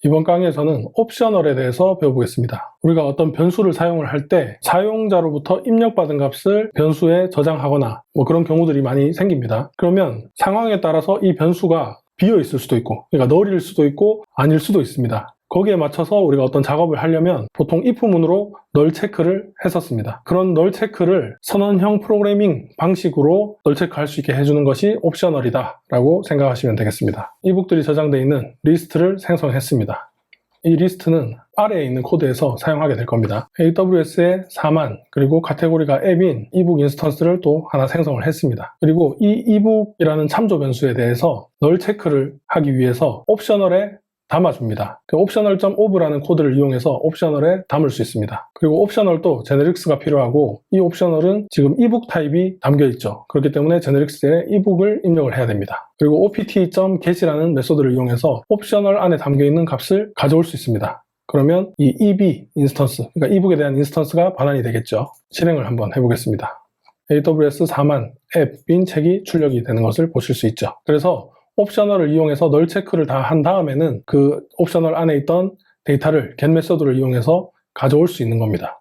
이번 강의에서는 옵셔널에 대해서 배워보겠습니다. 우리가 어떤 변수를 사용을 할 때 사용자로부터 입력받은 값을 변수에 저장하거나 그런 경우들이 많이 생깁니다. 그러면 상황에 따라서 이 변수가 비어 있을 수도 있고, 그러니까 널일 수도 있고 아닐 수도 있습니다. 거기에 맞춰서 우리가 어떤 작업을 하려면 보통 if문으로 널 체크를 했었습니다. 그런 널 체크를 선언형 프로그래밍 방식으로 널 체크할 수 있게 해주는 것이 옵셔널이다 라고 생각하시면 되겠습니다. 이북들이 저장되어 있는 리스트를 생성했습니다. 이 리스트는 아래에 있는 코드에서 사용하게 될 겁니다. AWS의 4만 그리고 카테고리가 앱인 이북 인스턴스를 또 하나 생성을 했습니다. 그리고 이 이북이라는 참조 변수에 대해서 널 체크를 하기 위해서 옵셔널에 담아줍니다. 그 optional.of라는 코드를 이용해서 옵셔널에 담을 수 있습니다. 그리고 옵셔널도 제네릭스가 필요하고 이 옵셔널은 지금 이북 타입이 담겨 있죠. 그렇기 때문에 제네릭스에 이북을 입력을 해야 됩니다. 그리고 opt.get이라는 메소드를 이용해서 옵셔널 안에 담겨 있는 값을 가져올 수 있습니다. 그러면 이 eb 인스턴스, 그러니까 이북에 대한 인스턴스가 반환이 되겠죠. 실행을 한번 해보겠습니다. AWS 4만 앱인 책이 출력이 되는 것을 보실 수 있죠. 그래서 옵셔널을 이용해서 널 체크를 다 한 다음에는 그 옵셔널 안에 있던 데이터를 get 메소드를 이용해서 가져올 수 있는 겁니다.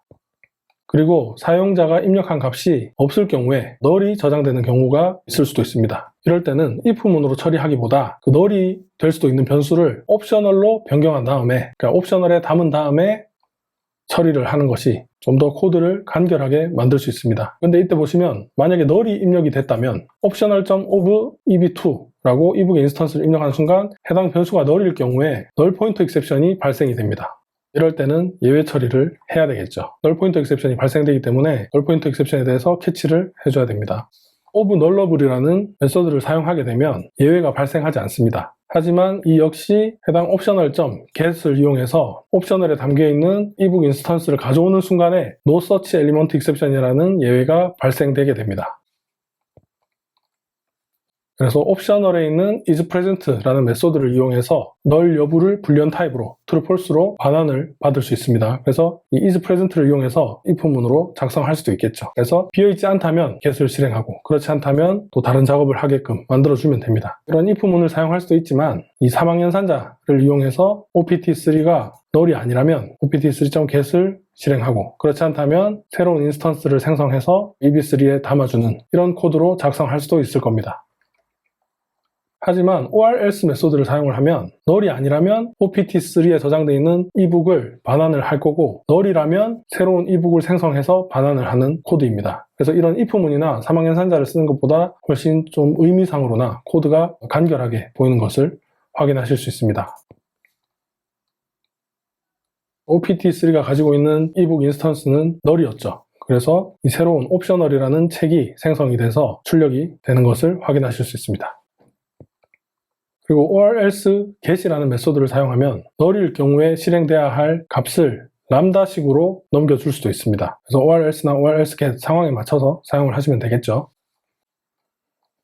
그리고 사용자가 입력한 값이 없을 경우에 널이 저장되는 경우가 있을 수도 있습니다. 이럴 때는 if문으로 처리하기보다 그 널이 될 수도 있는 변수를 옵셔널로 변경한 다음에, 그러니까 옵셔널에 담은 다음에 처리를 하는 것이 좀 더 코드를 간결하게 만들 수 있습니다. 근데 이때 보시면 만약에 널이 입력이 됐다면 optional.of eb2 라고 이북 인스턴스를 입력하는 순간 해당 변수가 널일 경우에 널 포인터 익셉션이 발생이 됩니다. 이럴 때는 예외 처리를 해야 되겠죠. 널 포인터 익셉션이 발생되기 때문에 널 포인터 익셉션에 대해서 캐치를 해줘야 됩니다. of nullable이라는 메소드를 사용하게 되면 예외가 발생하지 않습니다. 하지만 이 역시 해당 optional.get을 이용해서 옵셔널에 담겨있는 이북 인스턴스를 가져오는 순간에 no such element exception이라는 예외가 발생되게 됩니다. 그래서 옵셔널에 있는 isPresent라는 메소드를 이용해서 널 여부를 불리언 타입으로 true, false로 반환을 받을 수 있습니다. 그래서 이 isPresent를 이용해서 if문으로 작성할 수도 있겠죠. 그래서 비어있지 않다면 get을 실행하고 그렇지 않다면 또 다른 작업을 하게끔 만들어주면 됩니다. 이런 if문을 사용할 수도 있지만 이 사망연산자를 이용해서 opt3가 널이 아니라면 opt3.get을 실행하고 그렇지 않다면 새로운 인스턴스를 생성해서 eb3에 담아주는 이런 코드로 작성할 수도 있을 겁니다. 하지만 or/else 메소드를 사용을 하면 널이 아니라면 opt3에 저장되어 있는 이북을 반환을 할 거고 널이라면 새로운 이북을 생성해서 반환을 하는 코드입니다. 그래서 이런 if문이나 사망연산자를 쓰는 것보다 훨씬 좀 의미상으로나 코드가 간결하게 보이는 것을 확인하실 수 있습니다. opt3가 가지고 있는 이북 인스턴스는 널이었죠. 그래서 이 새로운 옵셔널이라는 책이 생성이 돼서 출력이 되는 것을 확인하실 수 있습니다. 그리고 or/else get이라는 메소드를 사용하면 널일 경우에 실행돼야 할 값을 람다식으로 넘겨줄 수도 있습니다. 그래서 or/else나 or/else get 상황에 맞춰서 사용을 하시면 되겠죠.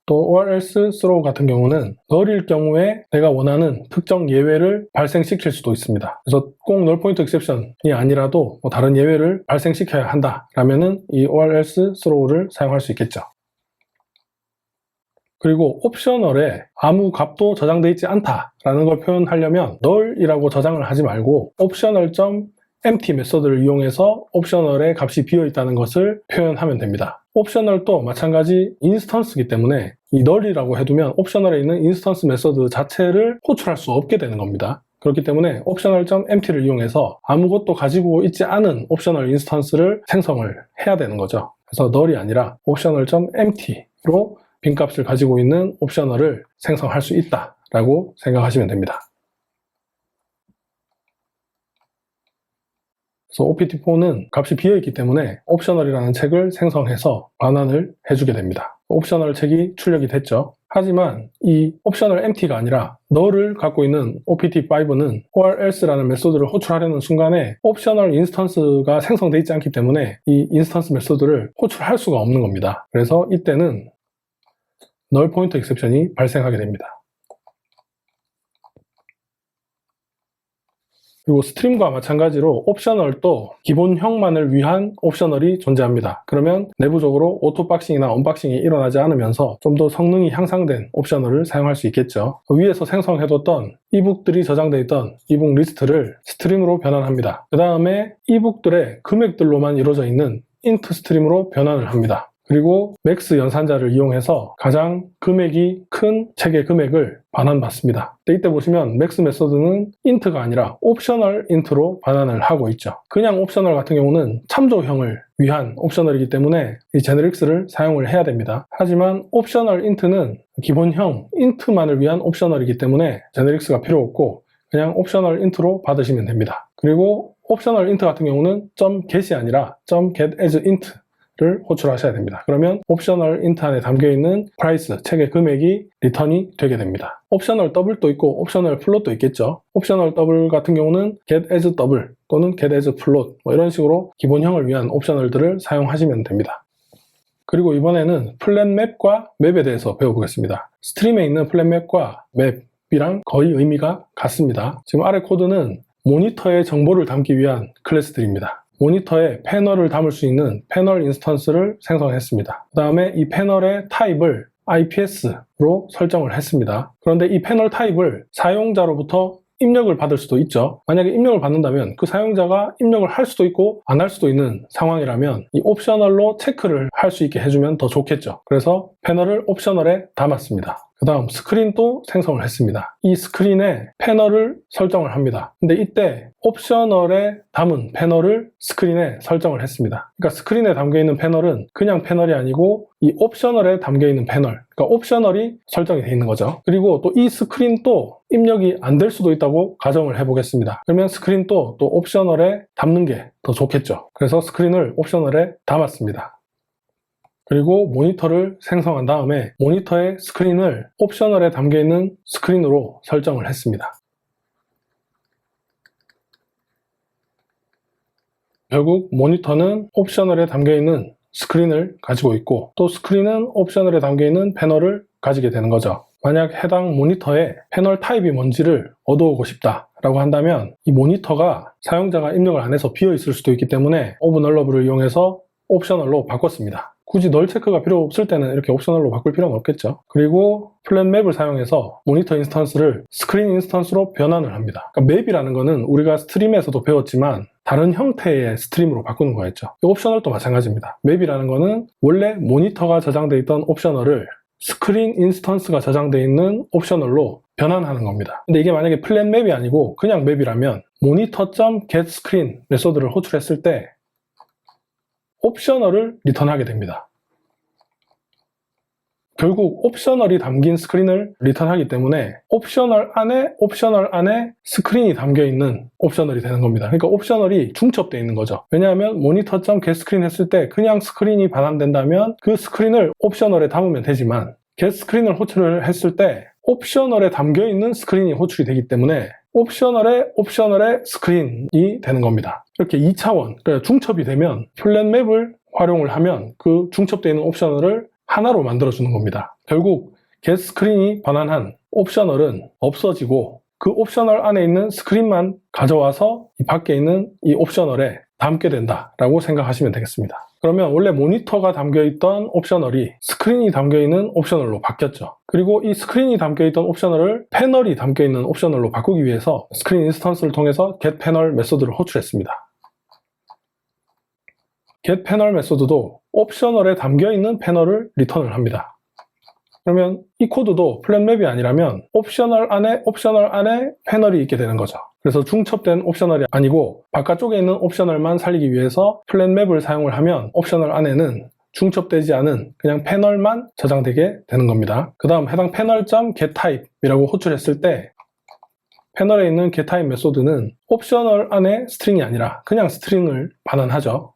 또 or/else throw 같은 경우는 널일 경우에 내가 원하는 특정 예외를 발생시킬 수도 있습니다. 그래서 꼭 null pointer exception이 아니라도 다른 예외를 발생시켜야 한다 라면은 이 or/else throw를 사용할 수 있겠죠. 그리고 옵셔널에 아무 값도 저장되어 있지 않다라는 걸 표현하려면 null이라고 저장을 하지 말고 optional.empty 메소드를 이용해서 옵셔널에 값이 비어 있다는 것을 표현하면 됩니다. 옵셔널도 마찬가지 인스턴스이기 때문에 이 null이라고 해두면 옵셔널에 있는 인스턴스 메소드 자체를 호출할 수 없게 되는 겁니다. 그렇기 때문에 optional.empty를 이용해서 아무것도 가지고 있지 않은 옵셔널 인스턴스를 생성을 해야 되는 거죠. 그래서 null이 아니라 optional.empty로 빈값을 가지고 있는 옵셔널을 생성할 수 있다라고 생각하시면 됩니다. 그래서 opt4는 값이 비어있기 때문에 옵셔널이라는 책을 생성해서 반환을 해주게 됩니다. 옵셔널 책이 출력이 됐죠. 하지만 이 옵셔널 empty가 아니라 null을 갖고 있는 opt5는 or/else라는 메소드를 호출하려는 순간에 옵셔널 인스턴스가 생성되어 있지 않기 때문에 이 인스턴스 메소드를 호출할 수가 없는 겁니다. 그래서 이때는 null pointer exception이 발생하게 됩니다. 그리고 스트림과 마찬가지로 옵셔널도 기본형만을 위한 옵셔널이 존재합니다. 그러면 내부적으로 오토박싱이나 언박싱이 일어나지 않으면서 좀 더 성능이 향상된 옵셔널을 사용할 수 있겠죠. 위에서 생성해뒀던 이북들이 저장되어 있던 이북 리스트를 스트림으로 변환합니다. 그 다음에 이북들의 금액들로만 이루어져 있는 인트 스트림으로 변환을 합니다. 그리고 맥스 연산자를 이용해서 가장 금액이 큰 책의 금액을 반환받습니다. 이때 보시면 맥스 메소드는 인트가 아니라 옵셔널 인트로 반환을 하고 있죠. 그냥 옵셔널 같은 경우는 참조형을 위한 옵셔널이기 때문에 이 제네릭스를 사용을 해야 됩니다. 하지만 옵셔널 인트는 기본형 인트만을 위한 옵셔널이기 때문에 제네릭스가 필요 없고 그냥 옵셔널 인트로 받으시면 됩니다. 그리고 옵셔널 인트 같은 경우는 .get이 아니라 .getAsInt 를 호출하셔야 됩니다. 그러면 옵셔널 인트 안에 담겨있는 프라이스, 책의 금액이 리턴이 되게 됩니다. 옵셔널 더블도 있고 옵셔널 플롯도 있겠죠. 옵셔널 더블 같은 경우는 get as double 또는 get as float 이런 식으로 기본형을 위한 옵셔널들을 사용하시면 됩니다. 그리고 이번에는 플랫맵과 맵에 대해서 배워보겠습니다. 스트림에 있는 플랫맵과 맵이랑 거의 의미가 같습니다. 지금 아래 코드는 모니터의 정보를 담기 위한 클래스들입니다. 모니터에 패널을 담을 수 있는 패널 인스턴스를 생성했습니다. 그 다음에 이 패널의 타입을 IPS로 설정을 했습니다. 그런데 이 패널 타입을 사용자로부터 입력을 받을 수도 있죠. 만약에 입력을 받는다면 그 사용자가 입력을 할 수도 있고 안 할 수도 있는 상황이라면 이 옵셔널로 체크를 할 수 있게 해주면 더 좋겠죠. 그래서 패널을 옵셔널에 담았습니다. 그 다음 스크린도 생성을 했습니다. 이 스크린에 패널을 설정을 합니다. 근데 이때 옵셔널에 담은 패널을 스크린에 설정을 했습니다. 그러니까 스크린에 담겨있는 패널은 그냥 패널이 아니고 이 옵셔널에 담겨있는 패널, 그러니까 옵셔널이 설정이 되어 있는 거죠. 그리고 또 이 스크린도 입력이 안 될 수도 있다고 가정을 해보겠습니다. 그러면 스크린도 또 옵셔널에 담는 게 더 좋겠죠. 그래서 스크린을 옵셔널에 담았습니다. 그리고 모니터를 생성한 다음에 모니터의 스크린을 옵셔널에 담겨있는 스크린으로 설정을 했습니다. 결국 모니터는 옵셔널에 담겨있는 스크린을 가지고 있고 또 스크린은 옵셔널에 담겨있는 패널을 가지게 되는 거죠. 만약 해당 모니터의 패널 타입이 뭔지를 얻어오고 싶다라고 한다면 이 모니터가 사용자가 입력을 안 해서 비어 있을 수도 있기 때문에 오브널러블을 이용해서 옵셔널로 바꿨습니다. 굳이 널 체크가 필요 없을 때는 이렇게 옵셔널로 바꿀 필요는 없겠죠. 그리고 플랫맵을 사용해서 모니터 인스턴스를 스크린 인스턴스로 변환을 합니다. 그러니까 맵이라는 거는 우리가 스트림에서도 배웠지만 다른 형태의 스트림으로 바꾸는 거였죠. 이 옵셔널도 마찬가지입니다. 맵이라는 거는 원래 모니터가 저장되어 있던 옵셔널을 스크린 인스턴스가 저장되어 있는 옵셔널로 변환하는 겁니다. 근데 이게 만약에 플랫맵이 아니고 그냥 맵이라면 monitor.getScreen 메소드를 호출했을 때 옵셔널을 리턴하게 됩니다. 결국 옵셔널이 담긴 스크린을 리턴하기 때문에 옵셔널 안에 스크린이 담겨있는 옵셔널이 되는 겁니다. 그러니까 옵셔널이 중첩되어 있는 거죠. 왜냐하면 monitor.getScreen 했을 때 그냥 스크린이 반환된다면 그 스크린을 옵셔널에 담으면 되지만 getScreen을 호출을 했을 때 옵셔널에 담겨있는 스크린이 호출이 되기 때문에 옵셔널의 스크린이 되는 겁니다. 이렇게 2차원, 그러니까 중첩이 되면 플랫맵을 활용을 하면 그 중첩되어 있는 옵셔널을 하나로 만들어주는 겁니다. 결국 getScreen이 반환한 옵셔널은 없어지고 그 옵셔널 안에 있는 스크린만 가져와서 이 밖에 있는 이 옵셔널에 담게 된다라고 생각하시면 되겠습니다. 그러면 원래 모니터가 담겨있던 옵셔널이 스크린이 담겨있는 옵셔널로 바뀌었죠. 그리고 이 스크린이 담겨있던 옵셔널을 패널이 담겨있는 옵셔널로 바꾸기 위해서 스크린 인스턴스를 통해서 getPanel 메소드를 호출했습니다. getPanel 메소드도 옵셔널에 담겨있는 패널을 리턴을 합니다. 그러면 이 코드도 플랫맵이 아니라면 옵셔널 안에 패널이 있게 되는 거죠. 그래서 중첩된 옵셔널이 아니고 바깥쪽에 있는 옵셔널만 살리기 위해서 플랫맵을 사용을 하면 옵셔널 안에는 중첩되지 않은 그냥 패널만 저장되게 되는 겁니다. 그 다음 해당 패널.getType이라고 호출했을 때 패널에 있는 getType 메소드는 옵셔널 안에 스트링이 아니라 그냥 스트링을 반환하죠.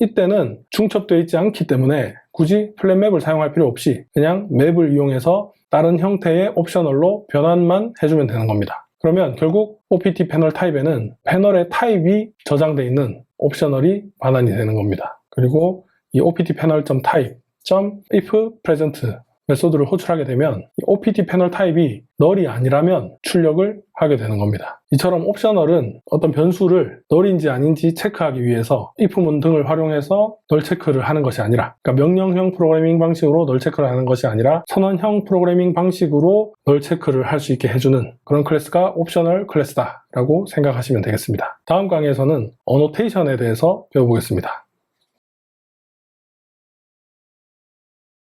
이때는 중첩되어 있지 않기 때문에 굳이 플랫맵을 사용할 필요 없이 그냥 맵을 이용해서 다른 형태의 옵셔널로 변환만 해주면 되는 겁니다. 그러면 결국 OPT 패널 타입에는 패널의 타입이 저장되어 있는 옵셔널이 반환이 되는 겁니다. 그리고 이 OPT 패널.type, .if present 메소드를 호출하게 되면 이 OPT 패널 타입이 널이 아니라면 출력을 하게 되는 겁니다. 이처럼 옵셔널은 어떤 변수를 널인지 아닌지 체크하기 위해서 if문 등을 활용해서 널 체크를 하는 것이 아니라, 그러니까 명령형 프로그래밍 방식으로 널 체크를 하는 것이 아니라 선언형 프로그래밍 방식으로 널 체크를 할 수 있게 해주는 그런 클래스가 옵셔널 클래스다 라고 생각하시면 되겠습니다. 다음 강의에서는 어노테이션에 대해서 배워보겠습니다.